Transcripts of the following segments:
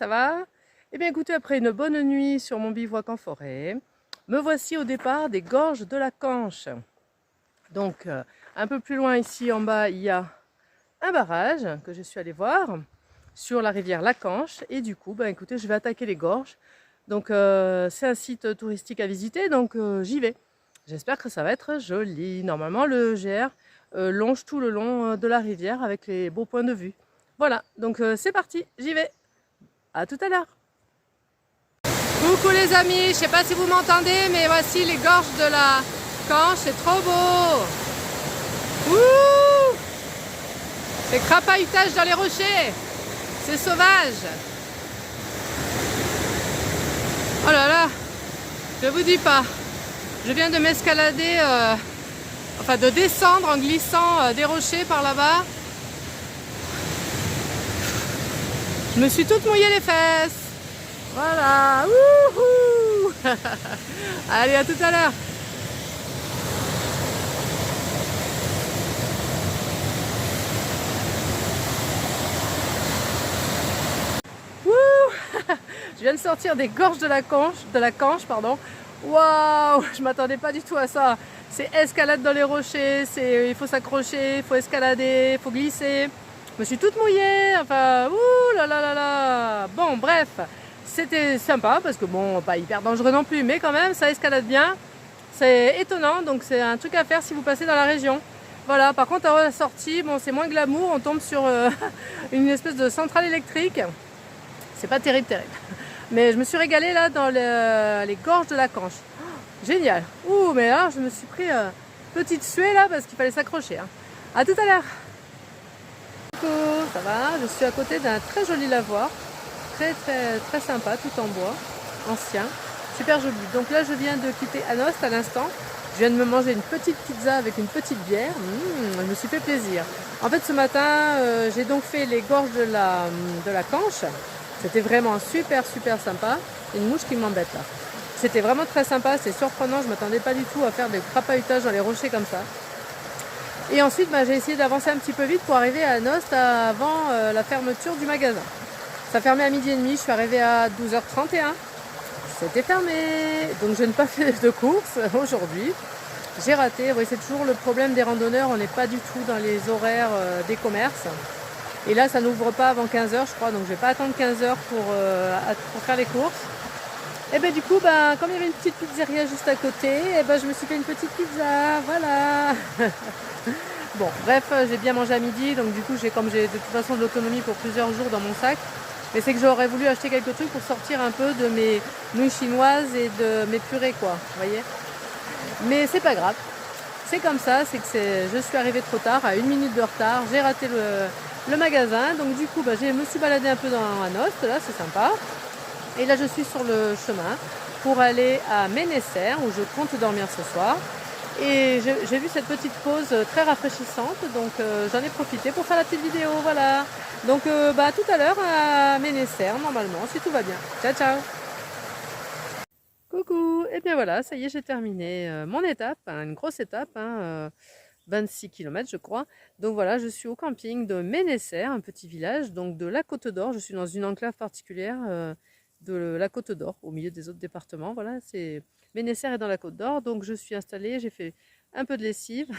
ça va? Eh bien écoutez, après une bonne nuit sur mon bivouac en forêt, me voici au départ des gorges de la Canche. Donc un peu plus loin ici en bas, il y a un barrage que je suis allée voir sur la rivière La Canche. Et du coup, écoutez, je vais attaquer les gorges. Donc c'est un site touristique à visiter, donc j'y vais. J'espère que ça va être joli. Normalement, le GR longe tout le long de la rivière avec les beaux points de vue. Voilà, donc c'est parti, j'y vais. À tout à l'heure. Coucou les amis, je sais pas si vous m'entendez, mais voici les gorges de la Canche, c'est trop beau. Ouh, c'est crapahutage dans les rochers, c'est sauvage. Oh là là, je vous dis pas, je viens de m'escalader, enfin de descendre en glissant des rochers par là-bas. Je me suis toute mouillée les fesses. Voilà, wouhou. Allez, à tout à l'heure. Je viens de sortir des gorges de la Canche, pardon. Waouh, je m'attendais pas du tout à ça. C'est escalade dans les rochers, il faut s'accrocher, il faut escalader, il faut glisser. Je me suis toute mouillée, enfin, ouh là là là là. Bon, bref, c'était sympa parce que bon, pas hyper dangereux non plus, mais quand même, ça escalade bien. C'est étonnant, donc c'est un truc à faire si vous passez dans la région. Voilà, par contre, à la sortie, bon, c'est moins glamour, on tombe sur une espèce de centrale électrique. C'est pas terrible, terrible. Mais je me suis régalée là dans les gorges de la Canche. Oh, génial. Ouh, mais là, je me suis pris petite suée là parce qu'il fallait s'accrocher. Hein. À tout à l'heure. Coucou, ça va? Je suis à côté d'un très joli lavoir. Très, très, très sympa, tout en bois. Ancien. Super joli. Donc là, je viens de quitter Anost à l'instant. Je viens de me manger une petite pizza avec une petite bière. Je me suis fait plaisir. En fait, ce matin, j'ai donc fait les gorges de la Canche. C'était vraiment super sympa. Une mouche qui m'embête là. C'était vraiment très sympa, c'est surprenant, je ne m'attendais pas du tout à faire des crapahutages dans les rochers comme ça. Et ensuite j'ai essayé d'avancer un petit peu vite pour arriver à Nost avant la fermeture du magasin. Ça fermait à 12h30, je suis arrivée à 12h31. C'était fermé, donc je n'ai pas fait de course aujourd'hui. J'ai raté, oui, c'est toujours le problème des randonneurs, on n'est pas du tout dans les horaires des commerces. Et là, ça n'ouvre pas avant 15h, je crois, donc je vais pas attendre 15h pour faire les courses. Et ben du coup, comme il y avait une petite pizzeria juste à côté, et je me suis fait une petite pizza, voilà. Bon, bref, j'ai bien mangé à midi, donc du coup, comme j'ai de toute façon de l'autonomie pour plusieurs jours dans mon sac, mais c'est que j'aurais voulu acheter quelques trucs pour sortir un peu de mes nouilles chinoises et de mes purées, quoi, vous voyez. Mais c'est pas grave, c'est comme ça, je suis arrivée trop tard, à 1 minute de retard, j'ai raté le magasin, donc du coup je me suis baladée un peu dans Anost, là c'est sympa, et là je suis sur le chemin pour aller à Ménessert où je compte dormir ce soir, et j'ai vu cette petite pause très rafraîchissante, donc j'en ai profité pour faire la petite vidéo, voilà, donc à tout à l'heure à Ménessert normalement si tout va bien. Ciao ciao. Coucou, et bien voilà, ça y est, j'ai terminé mon étape, une grosse étape, 26 km je crois. Donc voilà, je suis au camping de Ménessert, un petit village donc de la Côte d'Or. Je suis dans une enclave particulière de la Côte d'Or, au milieu des autres départements. Voilà, c'est Ménessert est dans la Côte d'Or. Donc je suis installée, j'ai fait un peu de lessive,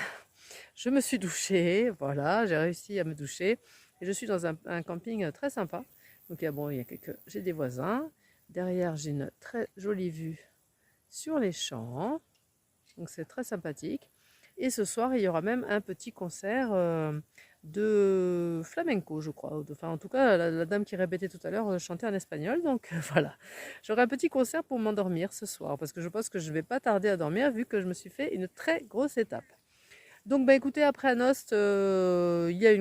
je me suis douchée, voilà, j'ai réussi à me doucher. Et je suis dans un camping très sympa. Donc j'ai des voisins. Derrière, j'ai une très jolie vue sur les champs. Donc c'est très sympathique. Et ce soir, il y aura même un petit concert de flamenco, je crois. Enfin, en tout cas, la dame qui répétait tout à l'heure chantait en espagnol. Donc voilà, j'aurai un petit concert pour m'endormir ce soir. Parce que je pense que je ne vais pas tarder à dormir vu que je me suis fait une très grosse étape. Donc écoutez, après Anost, il y a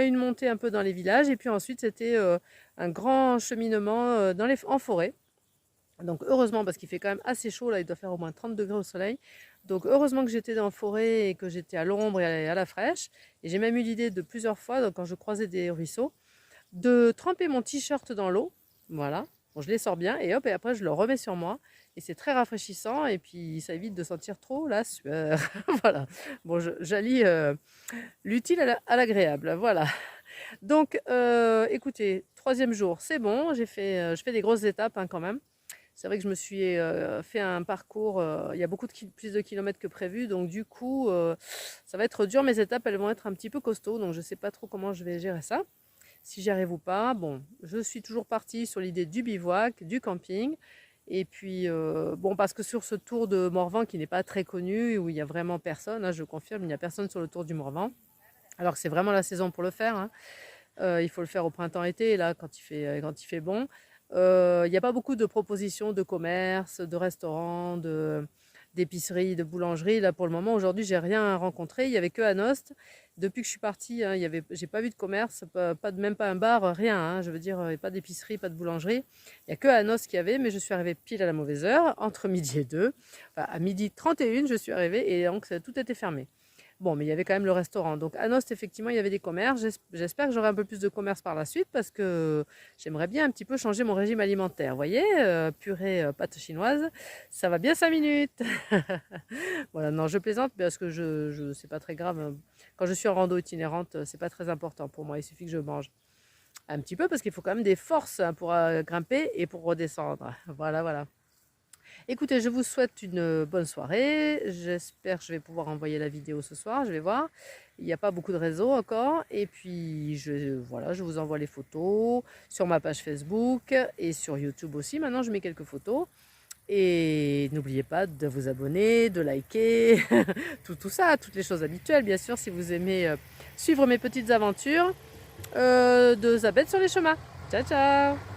une montée un peu dans les villages. Et puis ensuite, c'était un grand cheminement en forêt. Donc heureusement, parce qu'il fait quand même assez chaud, là il doit faire au moins 30 degrés au soleil. Donc heureusement que j'étais dans la forêt et que j'étais à l'ombre et à la fraîche. Et j'ai même eu l'idée de plusieurs fois, donc, quand je croisais des ruisseaux, de tremper mon t-shirt dans l'eau. Voilà, bon, je les sors bien et hop, et après je le remets sur moi. Et c'est très rafraîchissant et puis ça évite de sentir trop la sueur. Voilà, bon, j'allie l'utile à l'agréable, voilà. Donc écoutez, troisième jour, c'est bon, je fais des grosses étapes hein, quand même. C'est vrai que je me suis fait un parcours, il y a beaucoup plus de kilomètres que prévu, donc du coup, ça va être dur. Mes étapes, elles vont être un petit peu costauds, donc je ne sais pas trop comment je vais gérer ça, si j'y arrive ou pas. Bon, je suis toujours partie sur l'idée du bivouac, du camping, et puis, bon, parce que sur ce tour de Morvan qui n'est pas très connu, où il n'y a vraiment personne, hein, je confirme, il n'y a personne sur le tour du Morvan, alors que c'est vraiment la saison pour le faire, hein. Il faut le faire au printemps-été, là, quand il fait bon. Il n'y a pas beaucoup de propositions de commerce, de restaurants, d'épiceries, de boulangeries. Là, pour le moment, aujourd'hui, j'ai rien rencontré. Il n'y avait que Anost. Depuis que je suis partie, hein, j'ai pas vu de commerce, même pas un bar, rien. Hein. Je veux dire, pas d'épicerie, pas de boulangerie. Il n'y a que Anost qui y avait, mais je suis arrivée pile à la mauvaise heure, entre midi et 2. Enfin, à midi 31, je suis arrivée et donc tout était fermé. Bon, mais il y avait quand même le restaurant. Donc à Nost, effectivement, il y avait des commerces. J'espère que j'aurai un peu plus de commerce par la suite parce que j'aimerais bien un petit peu changer mon régime alimentaire. Vous voyez, purée pâte chinoise, ça va bien 5 minutes. Voilà, non, je plaisante parce que c'est pas très grave. Quand je suis en rando itinérante, c'est pas très important pour moi. Il suffit que je mange un petit peu parce qu'il faut quand même des forces hein, pour grimper et pour redescendre. Voilà, voilà. Écoutez, je vous souhaite une bonne soirée. J'espère que je vais pouvoir envoyer la vidéo ce soir. Je vais voir. Il n'y a pas beaucoup de réseaux encore. Et puis, voilà, je vous envoie les photos sur ma page Facebook et sur YouTube aussi. Maintenant, je mets quelques photos. Et n'oubliez pas de vous abonner, de liker, tout ça, toutes les choses habituelles, bien sûr, si vous aimez suivre mes petites aventures de Zabeth sur les chemins. Ciao, ciao!